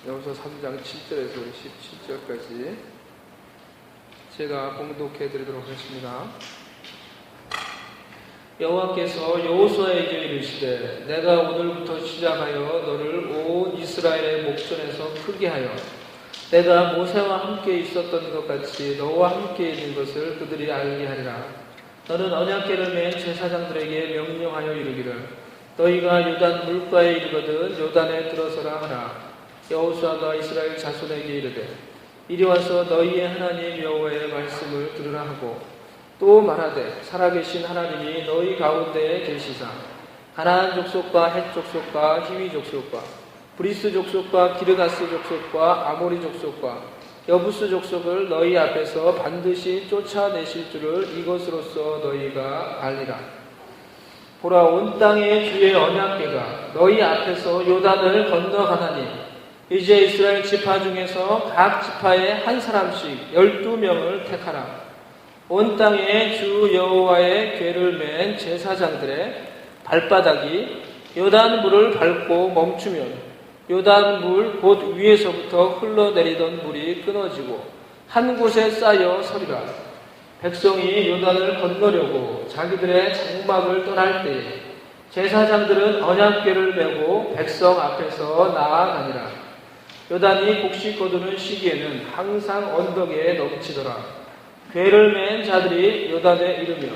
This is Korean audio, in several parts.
여호수아 3장 7절에서 17절까지 제가 봉독해 드리도록 하겠습니다. 여호와께서 여호수아에게 이르시되 내가 오늘부터 시작하여 너를 온 이스라엘의 목전에서 크게 하여 내가 모세와 함께 있었던 것 같이 너와 함께 있는 것을 그들이 알게 하리라. 너는 언약궤를 맨 제사장들에게 명령하여 이르기를 너희가 요단 물가에 이르거든 요단에 들어서라 하라. 여호수아가 이스라엘 자손에게 이르되 이리 와서 너희의 하나님 여호와의 말씀을 들으라 하고 또 말하되 살아계신 하나님이 너희 가운데에 계시사 가나안 족속과 헷 족속과 히위 족속과 브리스 족속과 기르가스 족속과 아모리 족속과 여부스 족속을 너희 앞에서 반드시 쫓아내실 줄을 이것으로써 너희가 알리라. 보라, 온 땅의 주의 언약궤가 너희 앞에서 요단을 건너가나니 이제 이스라엘 지파 중에서 각 지파에 한 사람씩 12명을 택하라. 온 땅에 주 여호와의 궤를 맨 제사장들의 발바닥이 요단 물을 밟고 멈추면 요단 물 곧 위에서부터 흘러내리던 물이 끊어지고 한 곳에 쌓여 서리라. 백성이 요단을 건너려고 자기들의 장막을 떠날 때에 제사장들은 언약궤를 메고 백성 앞에서 나아가니라. 요단이 곡식 거두는 시기에는 항상 언덕에 넘치더라. 궤를 맨 자들이 요단에 이르며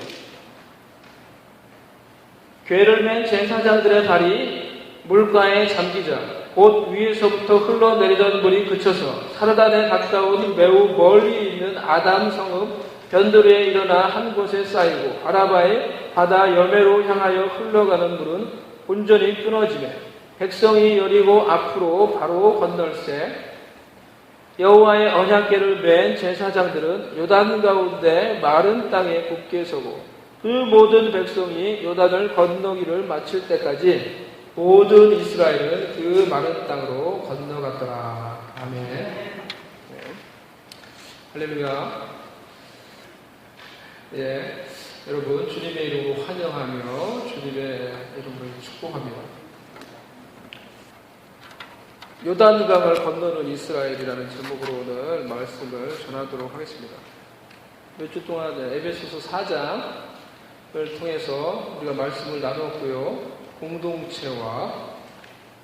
궤를 맨 제사장들의 발이 물가에 잠기자 곧 위에서부터 흘러내리던 물이 그쳐서 사르단에 가까운 매우 멀리 있는 아담 성읍 변두리에 일어나 한 곳에 쌓이고 아라바의 바다 여매로 향하여 흘러가는 물은 온전히 끊어지매 백성이 여리고 앞으로 바로 건널새 여호와의 언약궤를 맨 제사장들은 요단 가운데 마른 땅에 굳게 서고 그 모든 백성이 요단을 건너기를 마칠 때까지 모든 이스라엘은 그 마른 땅으로 건너갔더라. 아멘. 네. 할렐루야. 예, 여러분 주님의 이름으로 환영하며 주님의 이름으로 축복합니다. 요단강을 건너는 이스라엘이라는 제목으로 오늘 말씀을 전하도록 하겠습니다. 몇 주 동안 에베소서 4장을 통해서 우리가 말씀을 나눴고요. 공동체와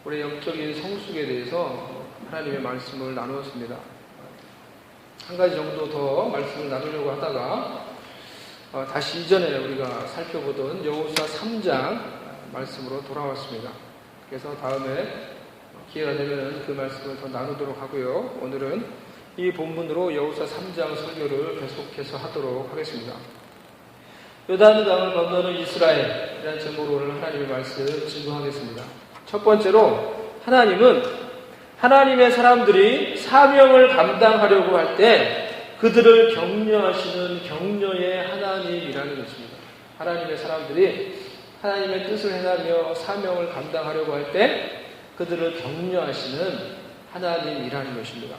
우리의 영적인 성숙에 대해서 하나님의 말씀을 나누었습니다. 한 가지 정도 더 말씀을 나누려고 하다가 다시 이전에 우리가 살펴보던 여호수아 3장 말씀으로 돌아왔습니다. 그래서 다음에 기회가 되면 그 말씀을 더 나누도록 하고요. 오늘은 이 본문으로 여호수아 3장 설교를 계속해서 하도록 하겠습니다. 요단강을 건너는 이스라엘이라는 제목으로 오늘 하나님의 말씀 증거하겠습니다. 첫 번째로 하나님은 하나님의 사람들이 사명을 감당하려고 할 때 그들을 격려하시는 격려의 하나님이라는 것입니다. 하나님의 사람들이 하나님의 뜻을 행하며 사명을 감당하려고 할 때 그들을 격려하시는 하나님이라는 것입니다.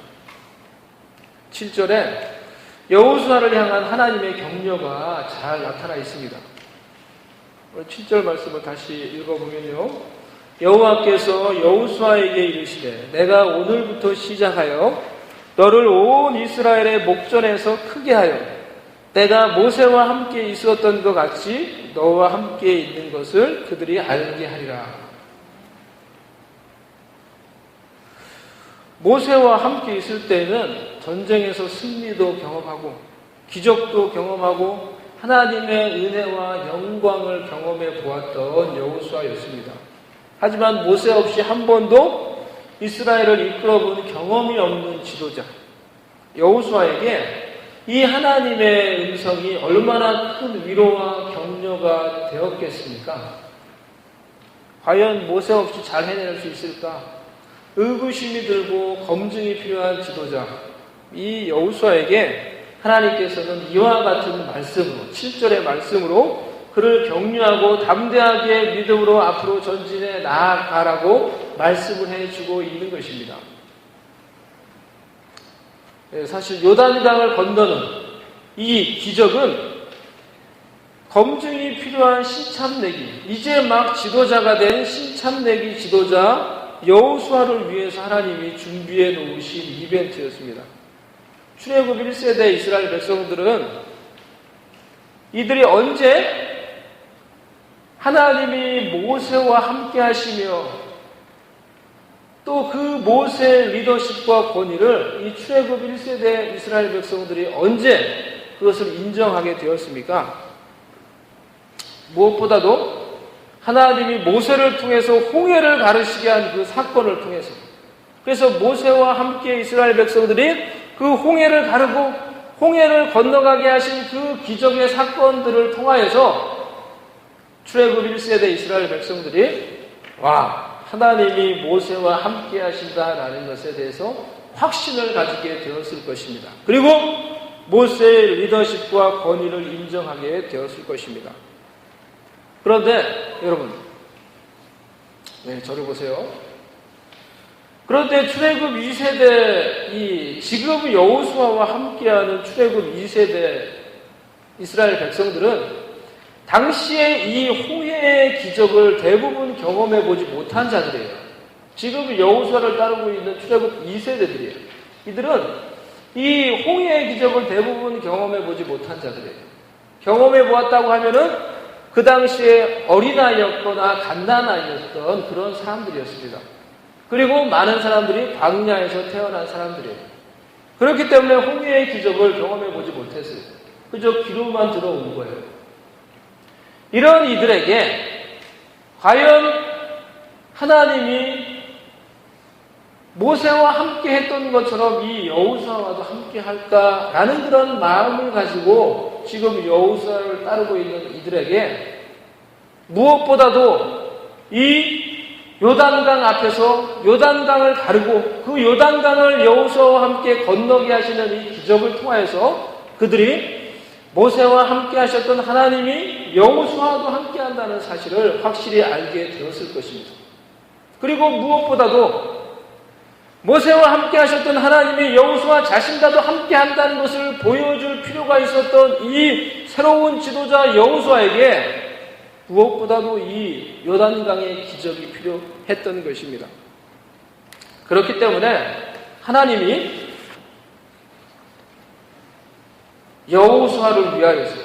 7절에 여호수아를 향한 하나님의 격려가 잘 나타나 있습니다. 7절 말씀을 다시 읽어보면요. 여호와께서 여호수아에게 이르시되 내가 오늘부터 시작하여 너를 온 이스라엘의 목전에서 크게 하여 내가 모세와 함께 있었던 것 같이 너와 함께 있는 것을 그들이 알게 하리라. 모세와 함께 있을 때는 전쟁에서 승리도 경험하고 기적도 경험하고 하나님의 은혜와 영광을 경험해 보았던 여호수아였습니다. 하지만 모세 없이 한 번도 이스라엘을 이끌어본 경험이 없는 지도자 여호수아에게 이 하나님의 음성이 얼마나 큰 위로와 격려가 되었겠습니까? 과연 모세 없이 잘 해낼 수 있을까? 의구심이 들고 검증이 필요한 지도자 이 여호수아에게 하나님께서는 이와 같은 말씀으로 7절의 말씀으로 그를 격려하고 담대하게 믿음으로 앞으로 전진해 나아가라고 말씀을 해주고 있는 것입니다. 사실 요단강을 건너는 이 기적은 검증이 필요한 신참내기 이제 막 지도자가 된 신참내기 지도자 여호수아를 위해서 하나님이 준비해 놓으신 이벤트였습니다. 출애굽 1세대 이스라엘 백성들은 이들이 언제 하나님이 모세와 함께 하시며 또 그 모세의 리더십과 권위를 이 출애굽 1세대 이스라엘 백성들이 언제 그것을 인정하게 되었습니까? 무엇보다도 하나님이 모세를 통해서 홍해를 가르치게 한 그 사건을 통해서, 그래서 모세와 함께 이스라엘 백성들이 그 홍해를 가르고 홍해를 건너가게 하신 그 기적의 사건들을 통하여서 출애굽 1세대 이스라엘 백성들이 하나님이 모세와 함께 하신다라는 것에 대해서 확신을 가지게 되었을 것입니다. 그리고 모세의 리더십과 권위를 인정하게 되었을 것입니다. 그런데 여러분, 저를 보세요. 그런데 출애굽 2세대, 지금 여호수아와 함께하는 출애굽 2세대 이스라엘 백성들은 당시에 이 홍해의 기적을 대부분 경험해 보지 못한 자들이에요. 지금 여호수아를 따르고 있는 출애굽 2세대들이에요. 이들은 이 홍해의 기적을 대부분 경험해 보지 못한 자들이에요. 경험해 보았다고 하면은 그 당시에 어린아이였거나 갓난아이였던 그런 사람들이었습니다. 그리고 많은 사람들이 광야에서 태어난 사람들이에요. 그렇기 때문에 홍해의 기적을 경험해 보지 못했어요. 그저 귀로만 들어온 거예요. 이런 이들에게 과연 하나님이 모세와 함께 했던 것처럼 이 여호수아와도 함께 할까라는 그런 마음을 가지고 지금 여호수아를 따르고 있는 이들에게 무엇보다도 이 요단강 앞에서 요단강을 가르고 그 요단강을 여호수아와 함께 건너게 하시는 이 기적을 통하여서 그들이 모세와 함께 하셨던 하나님이 여호수아와도 함께 한다는 사실을 확실히 알게 되었을 것입니다. 그리고 무엇보다도 모세와 함께 하셨던 하나님이 여호수아 자신과도 함께 한다는 것을 보여줄 필요가 있었던 이 새로운 지도자 여호수아에게 무엇보다도 이 요단강의 기적이 필요했던 것입니다. 그렇기 때문에 하나님이 여호수아를 위하여서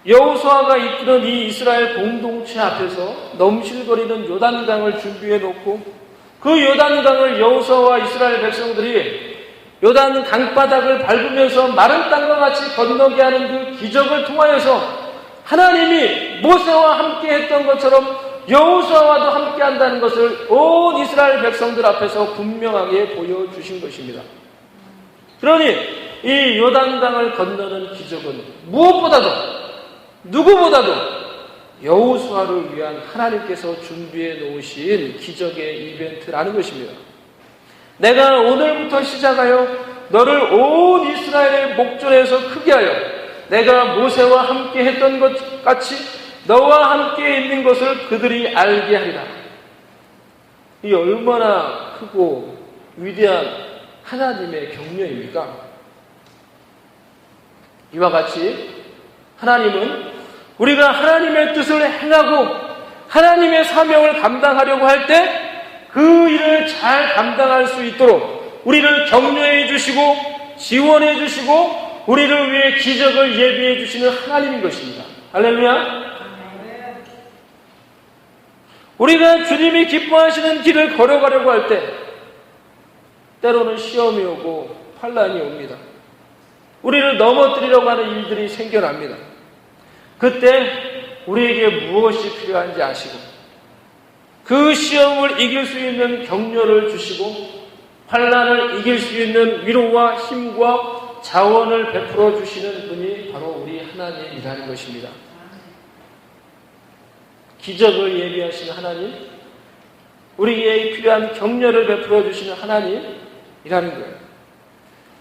여호수아가 이끄는 이 이스라엘 공동체 앞에서 넘실거리는 요단강을 준비해 놓고 그 요단강을 여호수아와 이스라엘 백성들이 요단 강바닥을 밟으면서 마른 땅과 같이 건너게 하는 그 기적을 통하여서 하나님이 모세와 함께 했던 것처럼 여호수아와도 함께 한다는 것을 온 이스라엘 백성들 앞에서 분명하게 보여주신 것입니다. 그러니 이 요단강을 건너는 기적은 무엇보다도 누구보다도 여호수아를 위한 하나님께서 준비해 놓으신 기적의 이벤트라는 것입니다. 내가 오늘부터 시작하여 너를 온 이스라엘의 목전에서 크게 하여 내가 모세와 함께 했던 것 같이 너와 함께 있는 것을 그들이 알게 하리라. 이 얼마나 크고 위대한 하나님의 격려입니까? 이와 같이 하나님은 우리가 하나님의 뜻을 행하고 하나님의 사명을 감당하려고 할 때 그 일을 잘 감당할 수 있도록 우리를 격려해 주시고 지원해 주시고 우리를 위해 기적을 예비해 주시는 하나님인 것입니다. 할렐루야. 우리가 주님이 기뻐하시는 길을 걸어가려고 할 때 때로는 시험이 오고 환난이 옵니다. 우리를 넘어뜨리려고 하는 일들이 생겨납니다. 그때 우리에게 무엇이 필요한지 아시고 그 시험을 이길 수 있는 격려를 주시고 환난을 이길 수 있는 위로와 힘과 자원을 베풀어 주시는 분이 바로 우리 하나님이라는 것입니다. 기적을 예비하시는 하나님, 우리에게 필요한 격려를 베풀어 주시는 하나님이라는 거예요.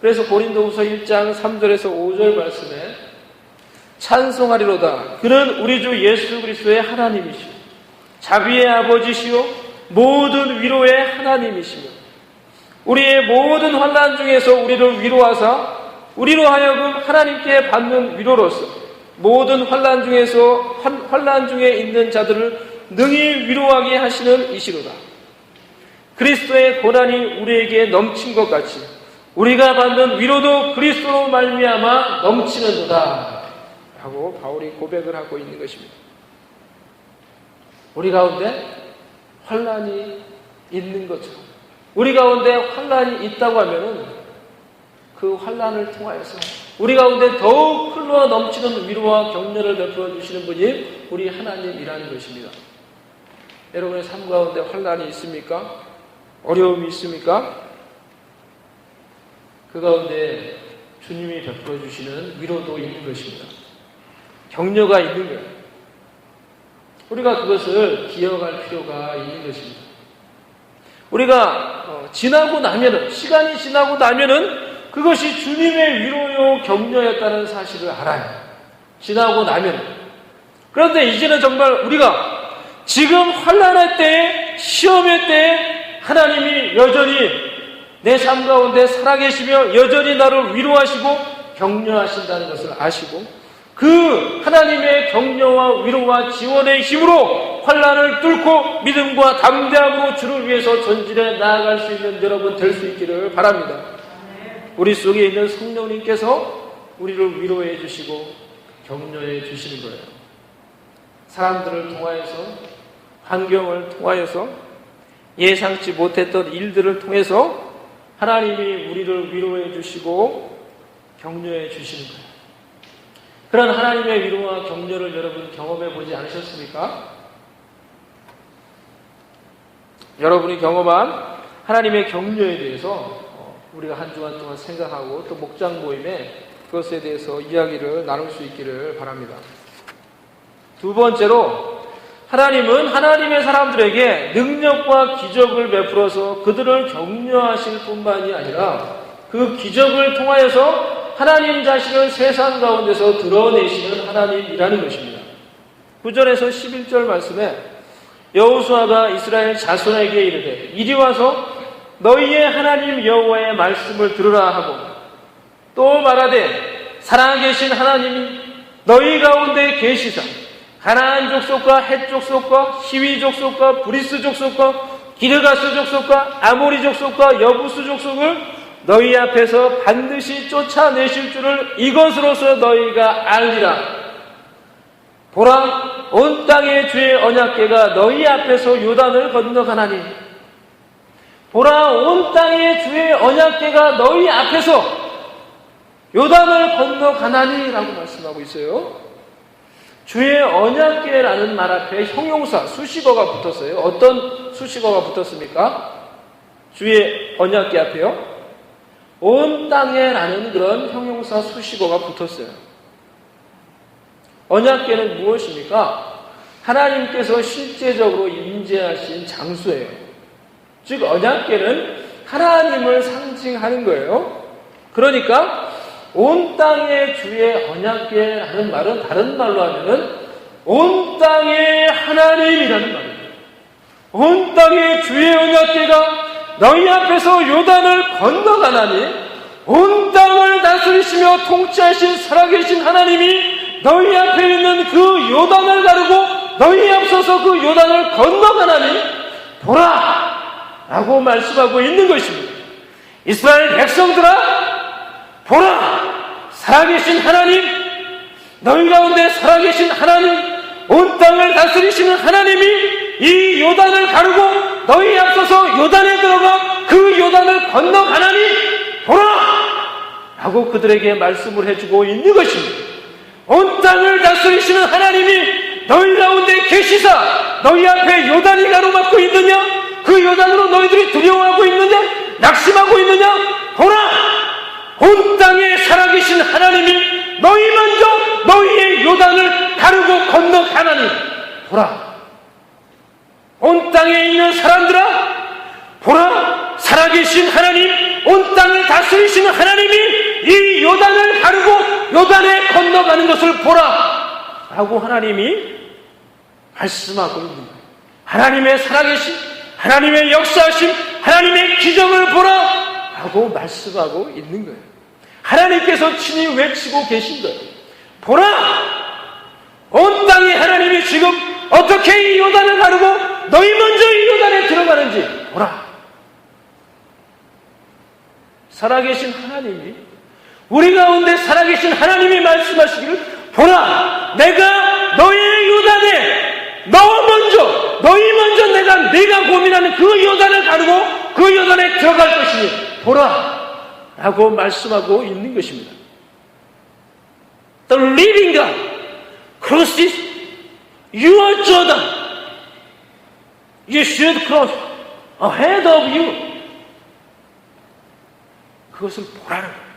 그래서 고린도후서 1장 3절에서 5절 말씀에 찬송하리로다. 그는 우리 주 예수 그리스도의 하나님이시오. 자비의 아버지시오. 모든 위로의 하나님이시며 우리의 모든 환난 중에서 우리를 위로하사 우리로 하여금 하나님께 받는 위로로서 모든 환난 중에서 환난 중에 있는 자들을 능히 위로하게 하시는 이시로다. 그리스도의 고난이 우리에게 넘친 것 같이 우리가 받는 위로도 그리스도로 말미암아 넘치는도다 하고 바울이 고백을 하고 있는 것입니다. 우리 가운데 환난이 있는 것처럼 우리 가운데 환난이 있다고 하면은 그 환난을 통하여서 우리 가운데 더욱 흘러 넘치는 위로와 격려를 베풀어 주시는 분이 우리 하나님이라는 것입니다. 여러분의 삶 가운데 환난이 있습니까? 어려움이 있습니까? 그 가운데 주님이 베풀어 주시는 위로도 있는 것입니다. 격려가 있는 거예요. 우리가 그것을 기억할 필요가 있는 것입니다. 우리가 지나고 나면은, 시간이 지나고 나면은 그것이 주님의 위로요 격려였다는 사실을 알아요. 지나고 나면은. 그런데 이제는 정말 우리가 지금 환난할 때에, 시험의 때에 하나님이 여전히 내 삶 가운데 살아계시며 여전히 나를 위로하시고 격려하신다는 것을 아시고 그 하나님의 격려와 위로와 지원의 힘으로 환난을 뚫고 믿음과 담대함으로 주를 위해서 전진해 나아갈 수 있는 여러분 될 수 있기를 바랍니다. 우리 속에 있는 성령님께서 우리를 위로해 주시고 격려해 주시는 거예요. 사람들을 통하여서, 환경을 통하여서, 예상치 못했던 일들을 통해서 하나님이 우리를 위로해 주시고 격려해 주시는 거예요. 그런 하나님의 위로와 격려를 여러분 경험해 보지 않으셨습니까? 여러분이 경험한 하나님의 격려에 대해서 우리가 한 주간 동안 생각하고 또 목장 모임에 그것에 대해서 이야기를 나눌 수 있기를 바랍니다. 두 번째로 하나님은 하나님의 사람들에게 능력과 기적을 베풀어서 그들을 격려하실 뿐만이 아니라 그 기적을 통하여서 하나님 자신을 세상 가운데서 드러내시는 하나님이라는 것입니다. 9절에서 11절 말씀에 여호수아가 이스라엘 자손에게 이르되 이리 와서 너희의 하나님 여호와의 말씀을 들으라 하고 또 말하되 살아계신 하나님이 너희 가운데 계시사 가나안 족속과 헷 족속과 시위 족속과 브리스 족속과 기르가스 족속과 아모리 족속과 여부스 족속을 너희 앞에서 반드시 쫓아내실 줄을 이것으로서 너희가 알리라. 보라, 온 땅의 주의 언약궤가 너희 앞에서 요단을 건너가나니. 보라, 온 땅의 주의 언약궤가 너희 앞에서 요단을 건너가나니 라고 말씀하고 있어요. 주의 언약궤라는 말 앞에 형용사, 수식어가 붙었어요. 어떤 수식어가 붙었습니까? 주의 언약궤 앞에요. 온 땅에라는 그런 형용사 수식어가 붙었어요. 언약궤는 무엇입니까? 하나님께서 실제적으로 임재하신 장소예요. 즉 언약궤는 하나님을 상징하는 거예요. 그러니까 온 땅의 주의 언약궤라는 말은 다른 말로 하면은 온 땅의 하나님이라는 말이에요. 온 땅의 주의 언약궤가 너희 앞에서 요단을 건너가나니 온 땅을 다스리시며 통치하신 살아계신 하나님이 너희 앞에 있는 그 요단을 가르고 너희 앞서서 그 요단을 건너가나니 보라! 라고 말씀하고 있는 것입니다. 이스라엘 백성들아 보라! 살아계신 하나님, 너희 가운데 살아계신 하나님, 온 땅을 다스리시는 하나님이 이 요단을 가르고 너희 앞서서 요단에 들어가 그 요단을 건너가나니 보라! 라고 그들에게 말씀을 해주고 있는 것입니다. 온 땅을 다스리시는 하나님이 너희 가운데 계시사 너희 앞에 요단이 가로막고 있느냐? 그 요단으로 너희들이 두려워하고 있느냐? 낙심하고 있느냐? 보라! 온 땅에 살아계신 하나님이 너희 먼저 너희의 요단을 가르고 건너가나니 보라! 온 땅에 있는 사람들아 보라! 살아계신 하나님, 온 땅을 다스리시는 하나님이 이 요단을 가르고 요단에 건너가는 것을 보라! 라고 하나님이 말씀하고 있는 거예요. 하나님의 살아계신, 하나님의 역사하심, 하나님의 기적을 보라! 라고 말씀하고 있는 거예요. 하나님께서 친히 외치고 계신 거예요. 보라! 온 땅의 하나님이 지금 어떻게 이 요단을 가르고 너희 먼저 이 요단에 들어가는지 보라! 살아계신 하나님이, 우리 가운데 살아계신 하나님이 말씀하시기를, 보라, 내가 너의 요단에 너희 먼저 네가 고민하는 그 요단을 가르고 그 요단에 들어갈 것이니 보라 라고 말씀하고 있는 것입니다. The living God crosses your Jordan. You should cross ahead of you. 그것을 보라는 거예요.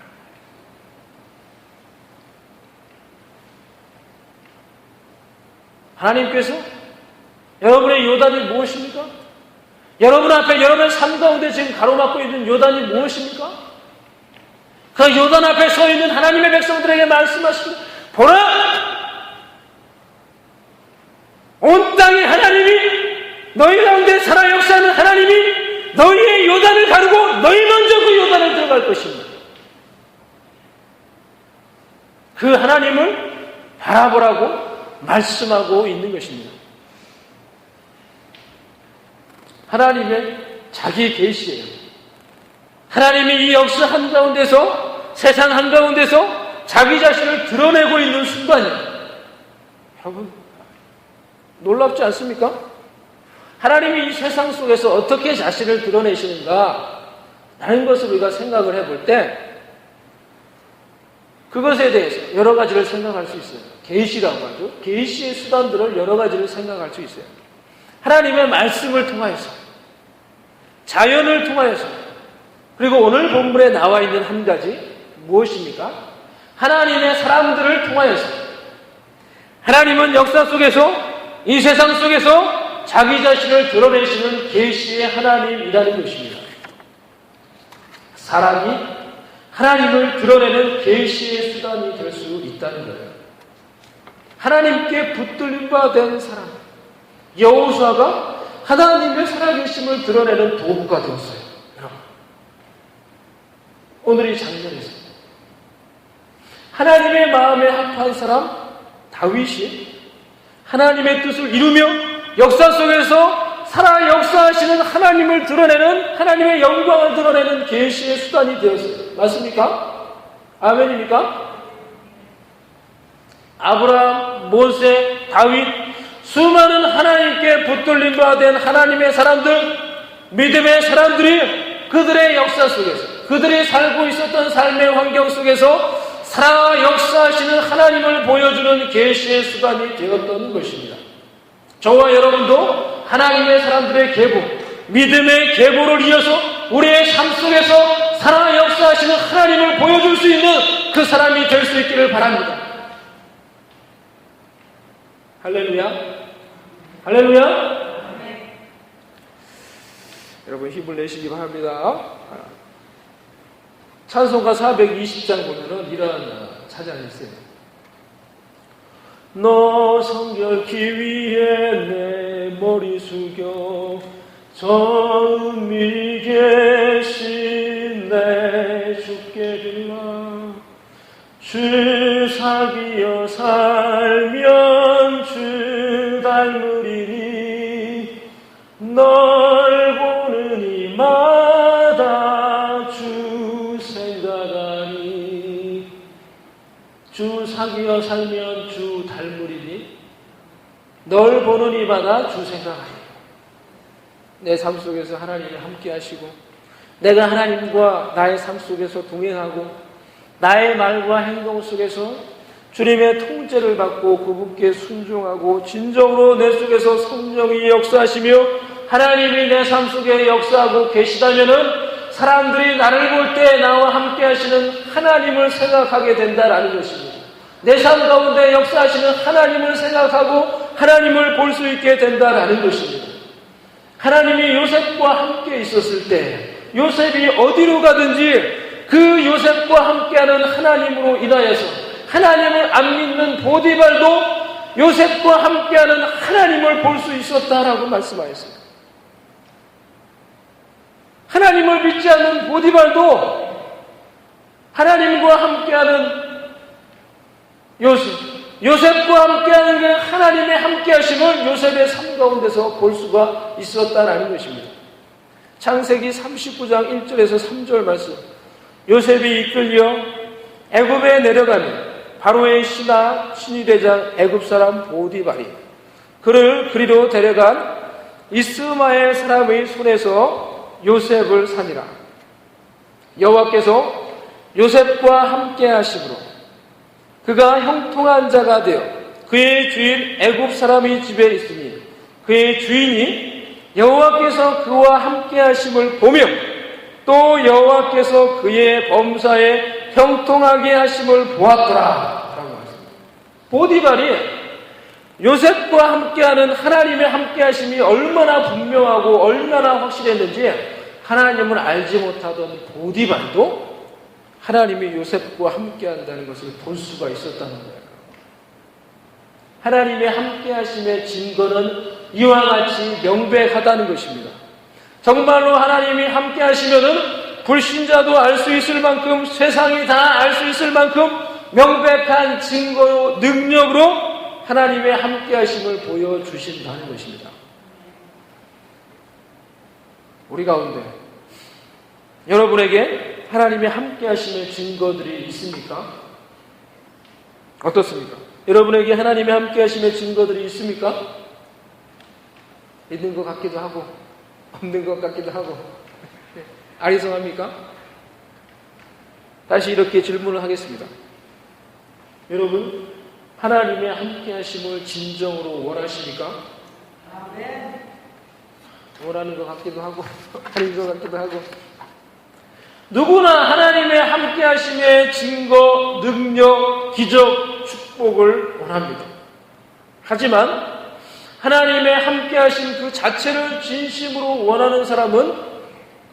하나님께서 여러분의 요단이 무엇입니까? 여러분 앞에, 여러분의 삶 가운데 지금 가로막고 있는 요단이 무엇입니까? 그 요단 앞에 서 있는 하나님의 백성들에게 말씀하십니다. 보라! 온 땅의 하나님이, 너희 가운데 살아 역사하는 하나님이 너희의 요단을 가르고 너희 먼저 그 요단을 들어갈 것입니다. 그 하나님을 바라보라고 말씀하고 있는 것입니다. 하나님의 자기 계시예요. 하나님이 이 역사 한가운데서, 세상 한가운데서 자기 자신을 드러내고 있는 순간이에요. 여러분, 놀랍지 않습니까? 하나님이 이 세상 속에서 어떻게 자신을 드러내시는가 라는 것을 우리가 생각을 해볼 때 그것에 대해서 여러 가지를 생각할 수 있어요. 계시라고 하죠. 계시의 수단들을 여러 가지를 생각할 수 있어요. 하나님의 말씀을 통하여서, 자연을 통하여서, 그리고 오늘 본문에 나와 있는 한 가지 무엇입니까? 하나님의 사람들을 통하여서. 하나님은 역사 속에서, 이 세상 속에서 자기 자신을 드러내시는 계시의 하나님이라는 것입니다. 사람이 하나님을 드러내는 계시의 수단이 될 수 있다는 거예요. 하나님께 붙들림 바 된 사람, 여호수아가 하나님의 살아계심을 드러내는 도구가 되었어요. 여러분, 오늘 이 장면에서 하나님의 마음에 합한 사람 다윗이 하나님의 뜻을 이루며 역사 속에서 살아 역사하시는 하나님을 드러내는, 하나님의 영광을 드러내는 계시의 수단이 되었어요. 맞습니까? 아멘입니까? 아브라함, 모세, 다윗, 수많은 하나님께 붙들림 바 된 하나님의 사람들, 믿음의 사람들이 그들의 역사 속에서, 그들이 살고 있었던 삶의 환경 속에서 살아 역사하시는 하나님을 보여주는 계시의 수단이 되었던 것입니다. 저와 여러분도 하나님의 사람들의 계보, 믿음의 계보를 이어서 우리의 삶 속에서 살아 역사하시는 하나님을 보여줄 수 있는 그 사람이 될 수 있기를 바랍니다. 할렐루야. 할렐루야. 여러분 힘을 내시기 바랍니다. 찬송가 420장 보면은 이런 찬양이 있어요. 너 성결케 위해 내 머리 숙여 전미 계신 내 주께 빌라. 주 사귀어 살면 주 닮으리니 널 보는 이마다 주 생각하니. 주 사귀어 살면 주 닮으리니 널 보는 이마다 주 생각하니. 내 삶 속에서 하나님이 함께 하시고 내가 하나님과 나의 삶 속에서 동행하고 나의 말과 행동 속에서 주님의 통제를 받고 그분께 순종하고 진정으로 내 속에서 성령이 역사하시며 하나님이 내 삶 속에 역사하고 계시다면은 사람들이 나를 볼 때 나와 함께 하시는 하나님을 생각하게 된다라는 것입니다. 내 삶 가운데 역사하시는 하나님을 생각하고 하나님을 볼 수 있게 된다라는 것입니다. 하나님이 요셉과 함께 있었을 때 요셉이 어디로 가든지 그 요셉과 함께하는 하나님으로 인하여서 하나님을 안 믿는 보디발도 요셉과 함께하는 하나님을 볼 수 있었다라고 말씀하였습니다. 하나님을 믿지 않는 보디발도 하나님과 함께하는 요셉과 함께하는 그 하나님의 함께하심을 요셉의 삶 가운데서 볼 수가 있었다라는 것입니다. 창세기 39장 1절에서 3절 말씀. 요셉이 이끌려 애굽에 내려가면 바로의 신이 되자 애굽 사람 보디발이 그를 그리로 데려간 이스마엘 사람의 손에서 요셉을 산이라. 여호와께서 요셉과 함께 하심으로 그가 형통한 자가 되어 그의 주인 애굽 사람의 집에 있으니 그의 주인이 여호와께서 그와 함께 하심을 보며 또 여호와께서 그의 범사에 형통하게 하심을 보았더라 라고 하십니다. 보디발이 요셉과 함께하는 하나님의 함께하심이 얼마나 분명하고 얼마나 확실했는지 하나님을 알지 못하던 보디발도 하나님이 요셉과 함께한다는 것을 볼 수가 있었다는 거예요. 하나님의 함께하심의 증거는 이와 같이 명백하다는 것입니다. 정말로 하나님이 함께하시면은 불신자도 알 수 있을 만큼 세상이 다 알 수 있을 만큼 명백한 증거요 능력으로 하나님의 함께하심을 보여주신다는 것입니다. 우리 가운데 여러분에게 하나님의 함께하심의 증거들이 있습니까? 어떻습니까? 여러분에게 하나님의 함께하심의 증거들이 있습니까? 있는 것 같기도 하고 없는 것 같기도 하고 아리송합니까? 다시 이렇게 질문을 하겠습니다. 여러분, 하나님의 함께하심을 진정으로 원하십니까? 아멘. 원하는 것 같기도 하고 아닌 것 같기도 하고 누구나 하나님의 함께하심의 증거, 능력, 기적, 축복을 원합니다. 하지만 하나님의 함께하심 그 자체를 진심으로 원하는 사람은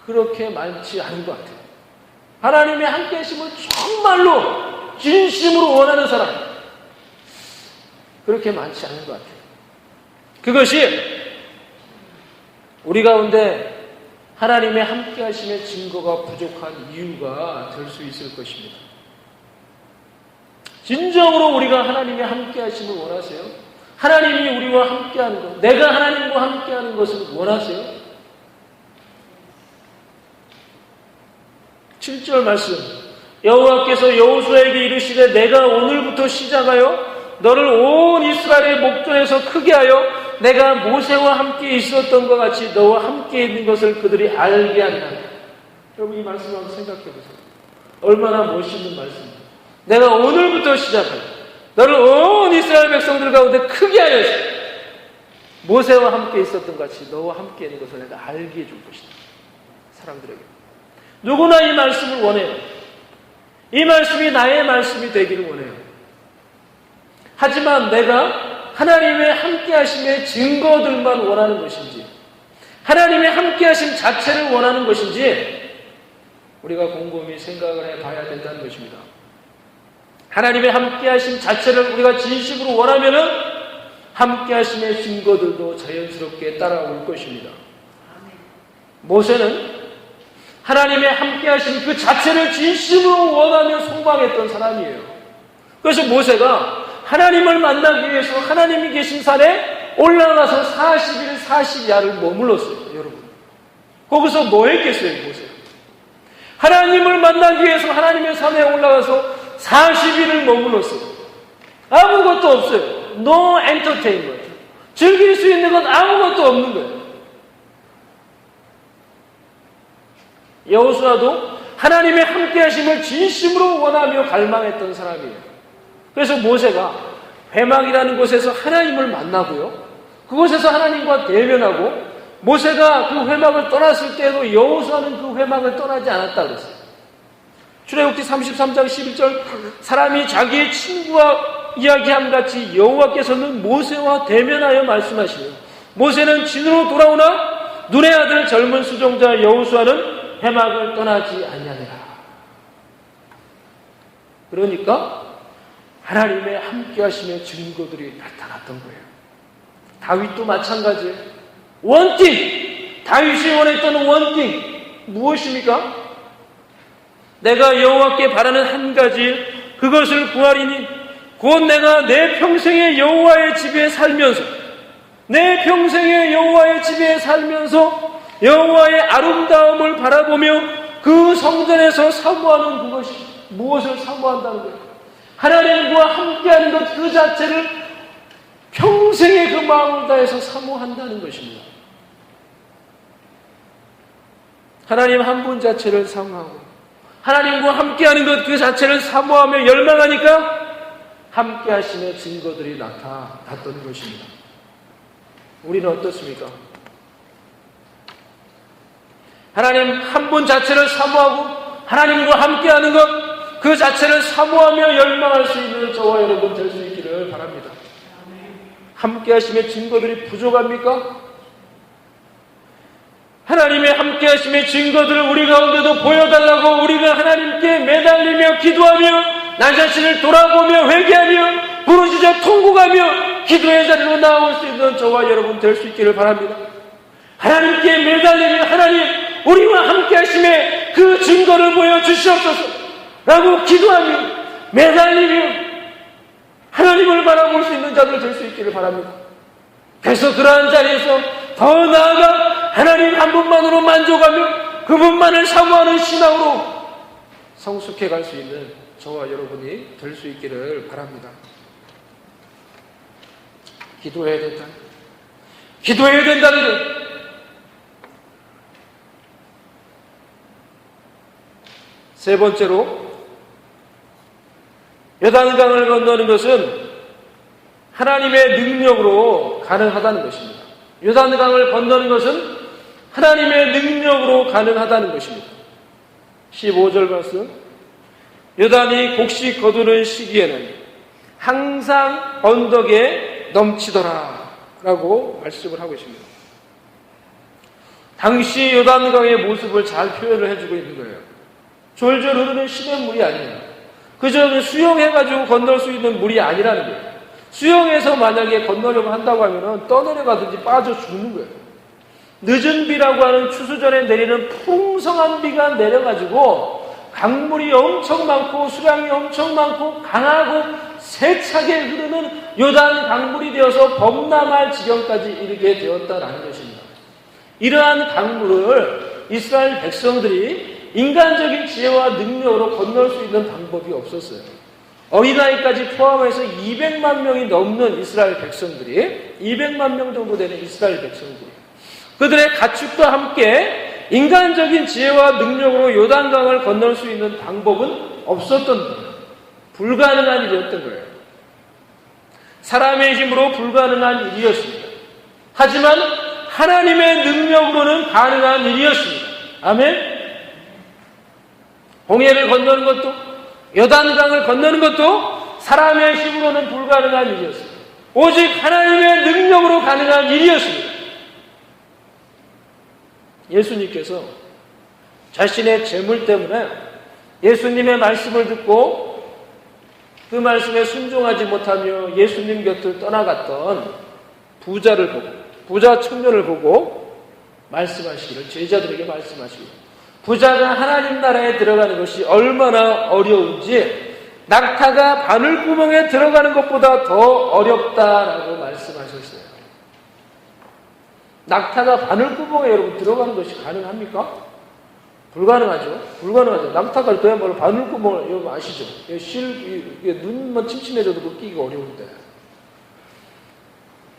그렇게 많지 않은 것 같아요. 하나님의 함께하심을 정말로 진심으로 원하는 사람 그렇게 많지 않은 것 같아요. 그것이 우리 가운데 하나님의 함께하심의 증거가 부족한 이유가 될 수 있을 것입니다. 진정으로 우리가 하나님의 함께하심을 원하세요? 하나님이 우리와 함께하는 것, 내가 하나님과 함께하는 것을 원하세요? 7절 말씀, 여호와께서 여호수아에게 이르시되 내가 오늘부터 시작하여 너를 온 이스라엘의 목전에서 크게 하여 내가 모세와 함께 있었던 것 같이 너와 함께 있는 것을 그들이 알게 하리라. 여러분 이 말씀을 한번 생각해 보세요. 얼마나 멋있는 말씀입니다. 내가 오늘부터 시작하여 너를 온 이스라엘 백성들 가운데 크게 하여서 모세와 함께 있었던 것 같이 너와 함께 있는 것을 내가 알게 해줄 것이다. 사람들에게. 누구나 이 말씀을 원해요. 이 말씀이 나의 말씀이 되기를 원해요. 하지만 내가 하나님의 함께하심의 증거들만 원하는 것인지 하나님의 함께하심 자체를 원하는 것인지 우리가 곰곰이 생각을 해봐야 된다는 것입니다. 하나님의 함께하심 자체를 우리가 진심으로 원하면은 함께하심의 증거들도 자연스럽게 따라올 것입니다. 모세는 하나님의 함께하심 그 자체를 진심으로 원하며 소망했던 사람이에요. 그래서 모세가 하나님을 만나기 위해서 하나님이 계신 산에 올라가서 40일 40야를 머물렀어요. 여러분 거기서 뭐 했겠어요? 모세가 하나님을 만나기 위해서 하나님의 산에 올라가서 40일을 머물렀어요. 아무것도 없어요. No entertainment. 즐길 수 있는 건 아무것도 없는 거예요. 여호수아도 하나님의 함께하심을 진심으로 원하며 갈망했던 사람이에요. 그래서 모세가 회막이라는 곳에서 하나님을 만나고요. 그곳에서 하나님과 대면하고 모세가 그 회막을 떠났을 때도 여호수아는 그 회막을 떠나지 않았다 그랬어요. 출애굽기 33장 11절 사람이 자기의 친구와 이야기함 같이 여호와께서는 모세와 대면하여 말씀하시며 모세는 진으로 돌아오나 눈의 아들 젊은 수종자 여호수아는 회막을 떠나지 아니하니라. 그러니까 하나님의 함께하심의 증거들이 나타났던 거예요. 다윗도 마찬가지예요. 원띵! 다윗이 원했던 원띵 무엇입니까? 내가 여호와께 바라는 한 가지 그것을 구하리니 곧 내가 내 평생의 여호와의 집에 살면서 내 평생의 여호와의 집에 살면서 여호와의 아름다움을 바라보며 그 그 성전에서 사모하는 그것이 무엇을 사모한다는 거예요? 하나님과 함께하는 것 그 자체를 평생의 그 마음을 다해서 사모한다는 것입니다. 하나님 한 분 자체를 사모하고 하나님과 함께하는 것 그 자체를 사모하며 열망하니까 함께하심의 증거들이 나타났던 것입니다. 우리는 어떻습니까? 하나님 한 분 자체를 사모하고 하나님과 함께하는 것 그 자체를 사모하며 열망할 수 있는 저와 여러분 될 수 있기를 바랍니다. 함께하심의 증거들이 부족합니까? 하나님의 함께하심의 증거들을 우리 가운데도 보여달라고 우리가 하나님께 매달리며 기도하며 나 자신을 돌아보며 회개하며 부르짖어 통곡하며 기도의 자리로 나올 수 있는 저와 여러분 될 수 있기를 바랍니다. 하나님께 매달리며 하나님 우리와 함께하심의 그 증거를 보여주시옵소서 라고 기도하며 매달리며 하나님을 바라볼 수 있는 자들 될 수 있기를 바랍니다. 그래서 그러한 자리에서 더 나아가 하나님 한 분만으로 만족하며 그분만을 사모하는 신앙으로 성숙해 갈 수 있는 저와 여러분이 될 수 있기를 바랍니다. 기도해야 된다. 기도해야 된다는 것. 세 번째로 요단강을 건너는 것은 하나님의 능력으로 가능하다는 것입니다. 요단강을 건너는 것은 하나님의 능력으로 가능하다는 것입니다. 15절 말씀. 요단이 곡식 거두는 시기에는 항상 언덕에 넘치더라 라고 말씀을 하고 있습니다. 당시 요단강의 모습을 잘 표현을 해주고 있는 거예요. 졸졸 흐르는 시냇물이 아니에요. 그저 수영해가지고 건널 수 있는 물이 아니라는 거예요. 수영해서 만약에 건너려고 한다고 하면 떠내려가든지 빠져 죽는 거예요. 늦은 비라고 하는 추수전에 내리는 풍성한 비가 내려가지고 강물이 엄청 많고 수량이 엄청 많고 강하고 세차게 흐르는 요단 강물이 되어서 범람할 지경까지 이르게 되었다라는 것입니다. 이러한 강물을 이스라엘 백성들이 인간적인 지혜와 능력으로 건널 수 있는 방법이 없었어요. 어린아이까지 포함해서 200만 명이 넘는 이스라엘 백성들이 200만 명 정도 되는 이스라엘 백성들이 그들의 가축과 함께 인간적인 지혜와 능력으로 요단강을 건널 수 있는 방법은 없었던 거예요. 불가능한 일이었던 거예요. 사람의 힘으로 불가능한 일이었습니다. 하지만 하나님의 능력으로는 가능한 일이었습니다. 아멘. 홍해를 건너는 것도 요단강을 건너는 것도 사람의 힘으로는 불가능한 일이었습니다. 오직 하나님의 능력으로 가능한 일이었습니다. 예수님께서 자신의 재물 때문에 예수님의 말씀을 듣고 그 말씀에 순종하지 못하며 예수님 곁을 떠나갔던 부자를 보고 부자 청년을 보고 말씀하시기를 제자들에게 말씀하시기를 부자가 하나님 나라에 들어가는 것이 얼마나 어려운지 낙타가 바늘구멍에 들어가는 것보다 더 어렵다라고 말씀하셨어요. 낙타가 바늘구멍에 여러분 들어가는 것이 가능합니까? 불가능하죠. 불가능하죠. 낙타가 그야말로 바늘구멍을 여러분 아시죠? 눈만 침침해져도 끼기가 어려운데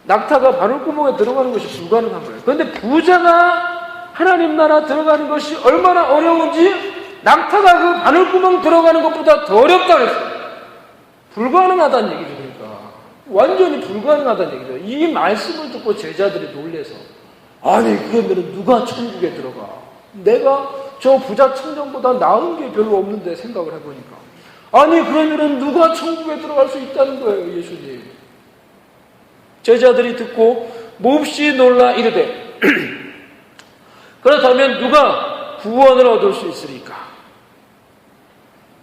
낙타가 바늘구멍에 들어가는 것이 불가능한 거예요. 그런데 부자가 하나님 나라 들어가는 것이 얼마나 어려운지 낙타가 그 바늘구멍 들어가는 것보다 더 어렵다 그랬어요. 불가능하다는 얘기죠. 그러니까 완전히 불가능하다는 얘기죠. 이 말씀을 듣고 제자들이 놀래서 아니 그러면 누가 천국에 들어가? 내가 저 부자 청년보다 나은 게 별로 없는데 생각을 해보니까 아니 그러면 누가 천국에 들어갈 수 있다는 거예요. 예수님. 제자들이 듣고 몹시 놀라 이르되 그렇다면 누가 구원을 얻을 수 있으리까?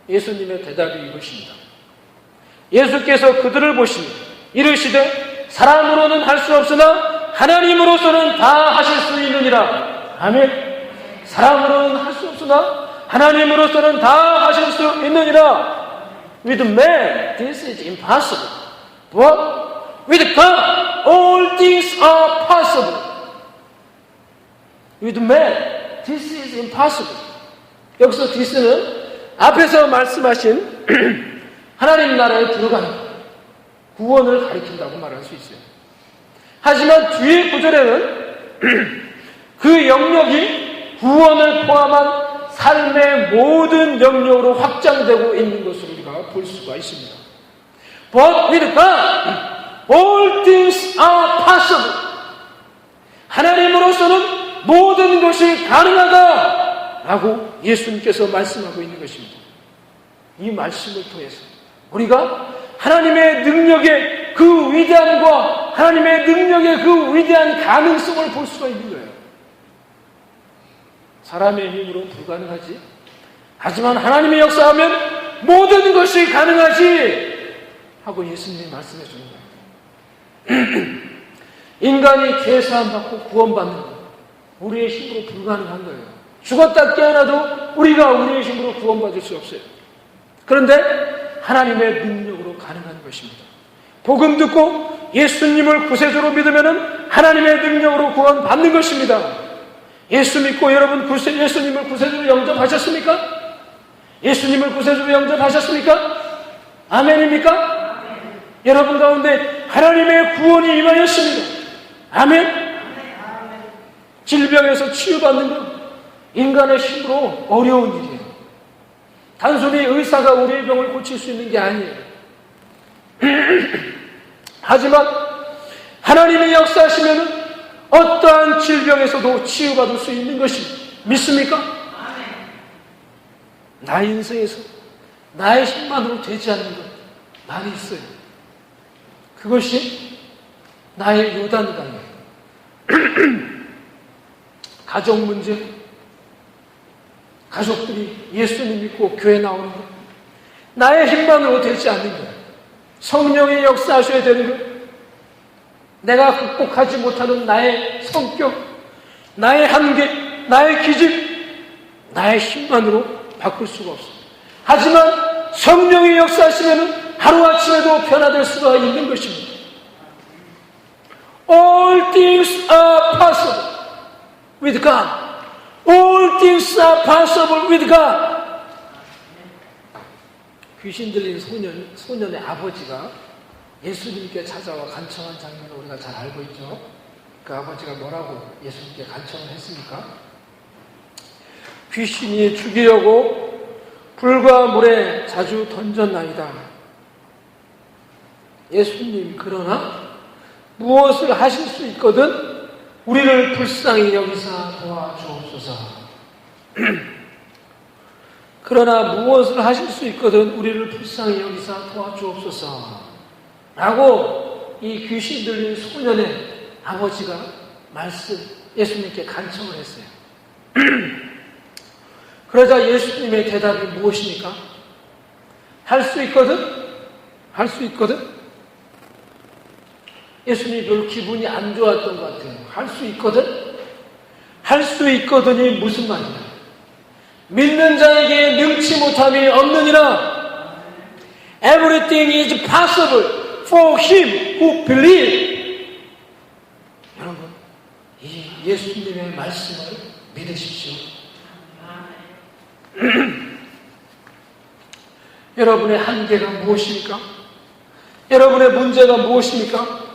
예수님의 대답이 이것입니다. 예수께서 그들을 보시니 이르시되 사람으로는 할 수 없으나 하나님으로서는 다 하실 수 있느니라. 아멘. 사람으로는 할 수 없으나 하나님으로서는 다 하실 수 있느니라. With man this is impossible. But with God all things are possible. With man, this is impossible. 여기서 디스는 앞에서 말씀하신 하나님 나라에 들어가는 구원을 가리킨다고 말할 수 있어요. 하지만 뒤에 구절에는 그 영역이 구원을 포함한 삶의 모든 영역으로 확장되고 있는 것을 우리가 볼 수가 있습니다. But with God, all things are possible. 하나님으로서는 모든 것이 가능하다라고 예수님께서 말씀하고 있는 것입니다. 이 말씀을 통해서 우리가 하나님의 능력의 그 위대함과 하나님의 능력의 그 위대한 가능성을 볼 수가 있는 거예요. 사람의 힘으로는 불가능하지. 하지만 하나님의 역사하면 모든 것이 가능하지 하고 예수님이 말씀해 주는 거예요. 인간이 죄사함받고 구원받는 것, 우리의 힘으로 불가능한 거예요. 죽었다 깨어나도 우리가 우리의 힘으로 구원받을 수 없어요. 그런데 하나님의 능력으로 가능한 것입니다. 복음 듣고 예수님을 구세주로 믿으면 하나님의 능력으로 구원받는 것입니다. 예수 믿고 여러분 예수님을 구세주로 영접하셨습니까? 예수님을 구세주로 영접하셨습니까? 아멘입니까? 아멘. 여러분 가운데 하나님의 구원이 임하였습니다. 아멘. 질병에서 치유받는 것 인간의 힘으로 어려운 일이에요. 단순히 의사가 우리의 병을 고칠 수 있는 게 아니에요. 하지만 하나님의 역사하시면 어떠한 질병에서도 치유받을 수 있는 것입니다. 믿습니까? 나의 인생에서 나의 힘만으로 되지 않는 것 많이 있어요. 그것이 나의 요단강이에요. 가족 문제, 가족들이 예수님 믿고 교회 나오는 것, 나의 힘만으로 되지 않는 것, 성령의 역사하셔야 되는 것, 내가 극복하지 못하는 나의 성격, 나의 한계, 나의 기질, 나의 힘만으로 바꿀 수가 없습니다. 하지만 성령의 역사하시면 하루아침에도 변화될 수가 있는 것입니다. All things are possible with God. All things are possible with God. 귀신 들린 소년의 아버지가 예수님께 찾아와 간청한 장면을 우리가 잘 알고 있죠. 그 아버지가 뭐라고 예수님께 간청을 했습니까? 귀신이 죽이려고 불과 물에 자주 던졌나이다. 예수님, 그러나 무엇을 하실 수 있거든 우리를 불쌍히 여기사 도와주옵소서. 그러나 무엇을 하실 수 있거든 우리를 불쌍히 여기사 도와주옵소서 라고 이 귀신 들린 소년의 아버지가 예수님께 간청을 했어요. 그러자 예수님의 대답이 무엇입니까? 할 수 있거든? 할 수 있거든? 예수님이 별로 기분이 안 좋았던 것 같아요. 할 수 있거든? 할 수 있거든이 무슨 말이냐? 믿는 자에게 능치 못함이 없느니라. Everything is possible for him who believes. 여러분, 이 예수님의 말씀을 믿으십시오. 여러분의 한계가 무엇입니까? 여러분의 문제가 무엇입니까?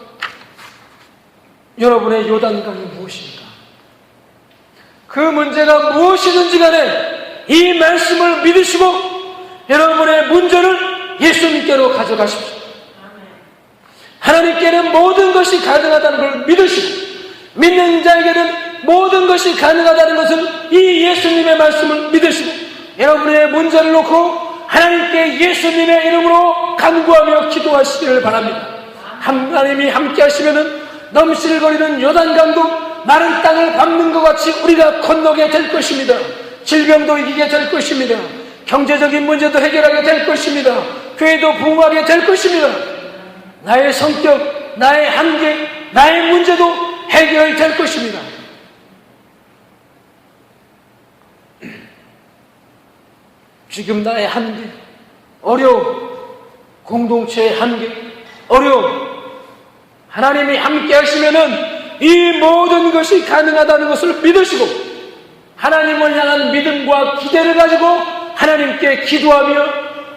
여러분의 요단강이 무엇입니까? 그 문제가 무엇이든지 간에 이 말씀을 믿으시고 여러분의 문제를 예수님께로 가져가십시오. 하나님께는 모든 것이 가능하다는 걸 믿으시고 믿는 자에게는 모든 것이 가능하다는 것을 이 예수님의 말씀을 믿으시고 여러분의 문제를 놓고 하나님께 예수님의 이름으로 간구하며 기도하시기를 바랍니다. 하나님이 함께 하시면은 넘실거리는 요단강도 마른 땅을 밟는 것 같이 우리가 건너게 될 것입니다. 질병도 이기게 될 것입니다. 경제적인 문제도 해결하게 될 것입니다. 교회도 부흥하게 될 것입니다. 나의 성격, 나의 한계, 나의 문제도 해결될 것입니다. 지금 나의 한계, 어려움, 공동체의 한계, 어려움, 하나님이 함께 하시면은 이 모든 것이 가능하다는 것을 믿으시고 하나님을 향한 믿음과 기대를 가지고 하나님께 기도하며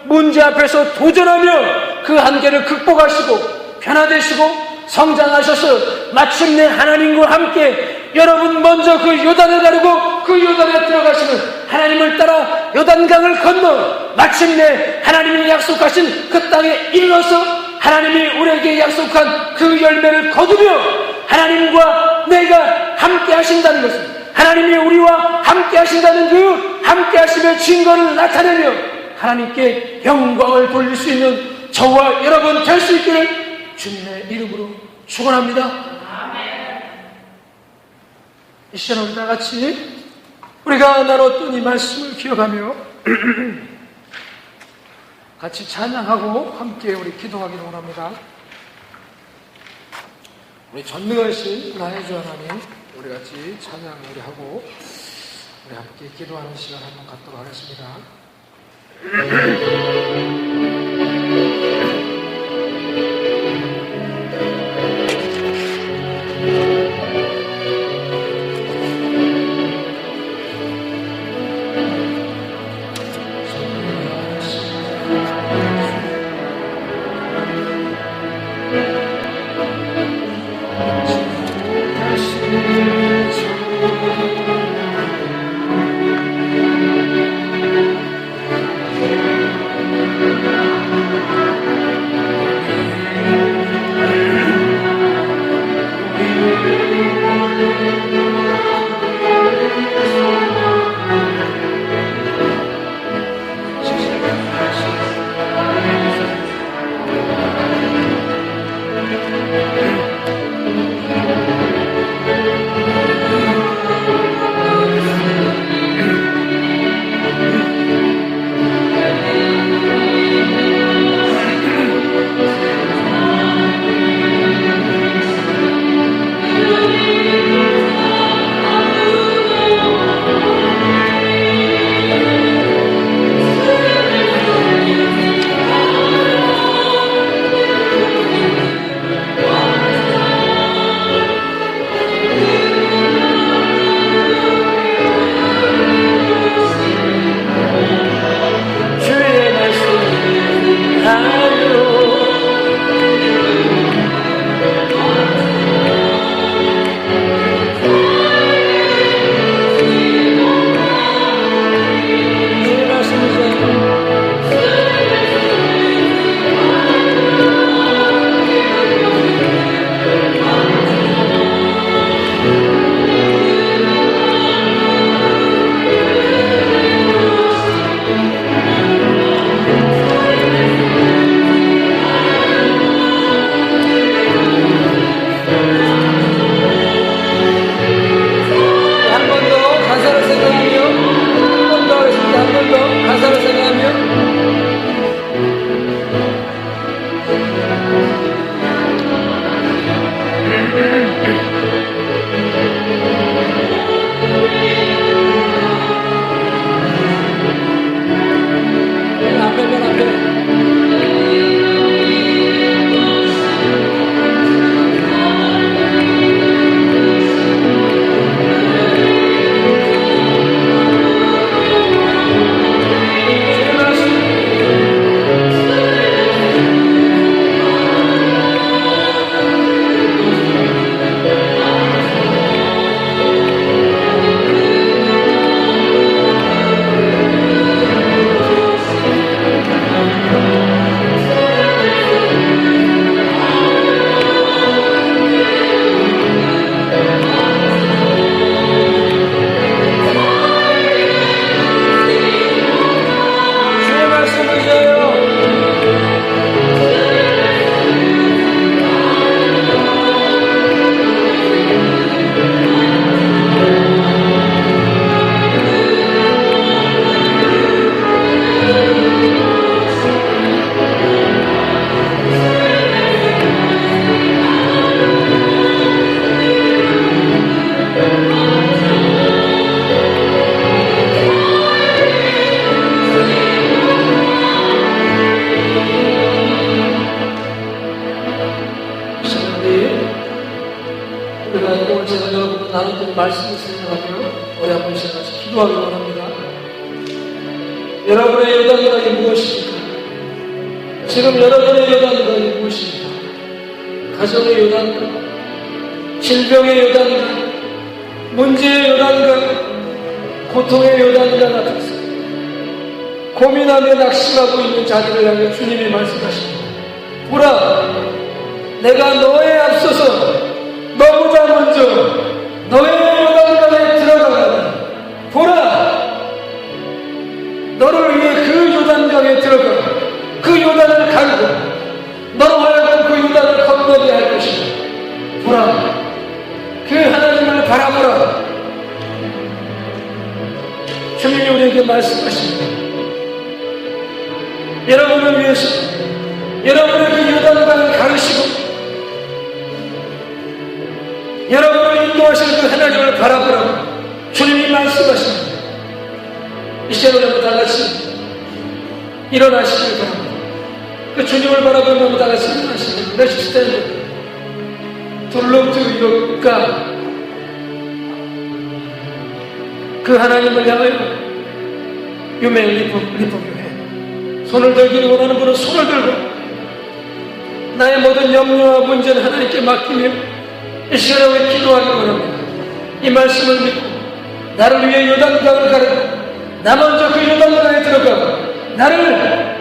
문제 앞에서 도전하며 그 한계를 극복하시고 변화되시고 성장하셔서 마침내 하나님과 함께 여러분 먼저 그 요단을 가르고 그 요단에 들어가시는 하나님을 따라 요단강을 건너 마침내 하나님이 약속하신 그 땅에 이르러서 하나님이 우리에게 약속한 그 열매를 거두며 하나님과 내가 함께 하신다는 것은 하나님이 우리와 함께 하신다는 그 함께 하심의 증거를 나타내며 하나님께 영광을 돌릴 수 있는 저와 여러분 될 수 있기를 주님의 이름으로 축원합니다. 이 시간 우리 다 같이 우리가 나눴던 이 말씀을 기억하며 같이 찬양하고 함께 우리 기도하기를 원합니다. 우리 전능하신 나의 주 하나님, 우리 같이 찬양 우리 하고 우리 함께 기도하는 시간 한번 갖도록 하겠습니다. 우리가 오늘 제가 여러분과 나눴던 말씀을 생각하며 우리 한번 시작하십시오. 기도하기 원합니다. 여러분의 요단강이 무엇입니까? 지금 여러분의 요단강이 무엇입니까? 가정의 요단강, 질병의 요단강, 문제의 요단강, 고통의 요단강 같았습니다. 고민하며 낙심하고 있는 자들을 향해 주님이 말씀하십니다. 보라, 내가 너에 앞서서 너보다 먼저 너의 요단강에 들어가라. 보라, 너를 위해 그 요단강에 들어가 그 요단을 갈고 너로 하여금 그 요단을 건너게 할 것이다. 보라, 그 하나님을 바라보라. 주님이 우리에게 말씀하십니다. 여러분을 위해서 여러분의 그 요단강을 가르시고 여러분을 인도하시는 그 하나님을 바라보라고 주님이 말씀하십니다. 이 시간 우리 다 같이 일어나시길 바랍니다. 그 주님을 바라보면 다 같이 일어나시길. Let's stand to look to your God. 그 하나님을 향하여 You may lift up your hand. 손을 들기를 원하는 분은 손을 들고 나의 모든 염려와 문제는 하나님께 맡기며 이 시간에 우리 기도하기 원합니다. 이 말씀을 믿고 나를 위해 요단강을 가르고 나 먼저 그 요단강에 들어가 나를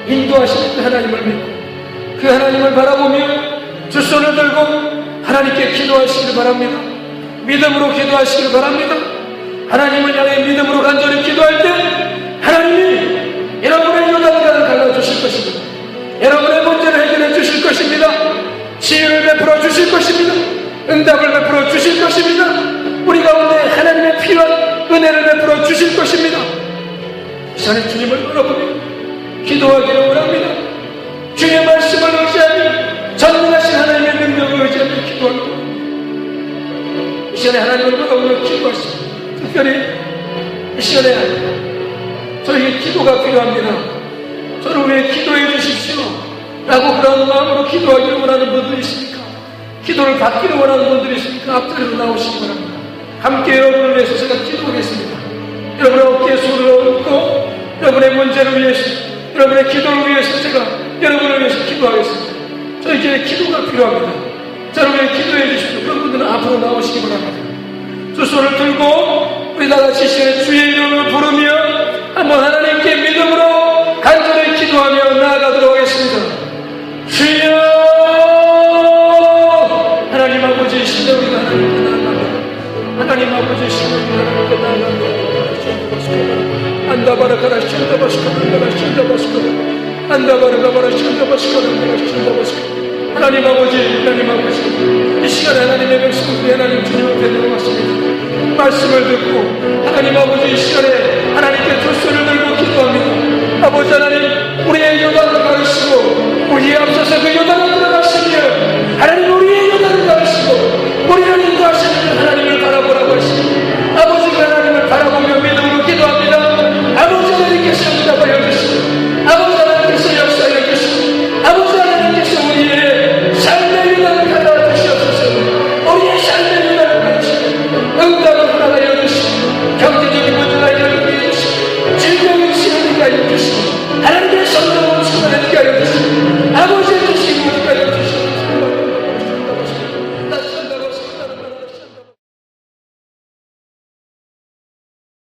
인도하시는 그 하나님을 믿고 그 하나님을 바라보며 두 손을 들고 하나님께 기도하시길 바랍니다. 믿음으로 기도하시길 바랍니다. 하나님을 향해 믿음으로 간절히 기도할 때 하나님이 여러분의 요단강을 갈라주실 것입니다. 여러분의 문제를 해결해 주실 것입니다. 치유를 베풀어 주실 것입니다. 응답을 베풀어 주실 것입니다. 우리 가운데 하나님의 필요한 은혜를 베풀어 주실 것입니다. 이 시간에 주님을 바라보며 기도하기를 원합니다. 주의 말씀을 의지하며 전능하신 하나님의 능력을 의지하며 기도합니다. 이 시간에 하나님을 바라보며 기도하십니다. 특별히 이 시간에 저에게 기도가 필요합니다. 저를 위해 기도해 주십시오 라고 그런 마음으로 기도하기를 원하는 분들이 있습니까? 기도를 받기를 원하는 분들이 있습니까? 앞자리로 나오시기 바랍니다. 함께 여러분을 위해서 제가 기도하겠습니다. 여러분의 어깨에 손을 얹고 여러분의 문제를 위해서 여러분의 기도를 위해서 제가 여러분을 위해서 기도하겠습니다. 저에게 기도가 필요합니다. 저를 위해 기도해 주십시오. 그런 분들은 앞으로 나오시기 바랍니다. 두 손을 들고 우리 다같이 주의 이름을 부르며 한번 하나님께 믿음으로 간절히 기도하며 나아가도록 하겠습니다. 주여, 하나님 아버지 신의 우리가 하나님께 나아갑니다. 하나님 아버지 신의 우리가 하나님께 나아갑니다. 안다바라카라 신다바스카라 신다바스카라 안다바라카바라 신다바스카라 신다바스카라. 하나님 아버지, 하나님 아버지, 이 시간에 하나님의 백성들이 하나님 주님 앞에 들어왔습니다. 말씀을 듣고 하나님 아버지 이 시간에 하나님께 두 손을 들고 기도합니다. 아버지 하나님, 우리의 요단을 가르치고 우리의 앞서서 그 요단을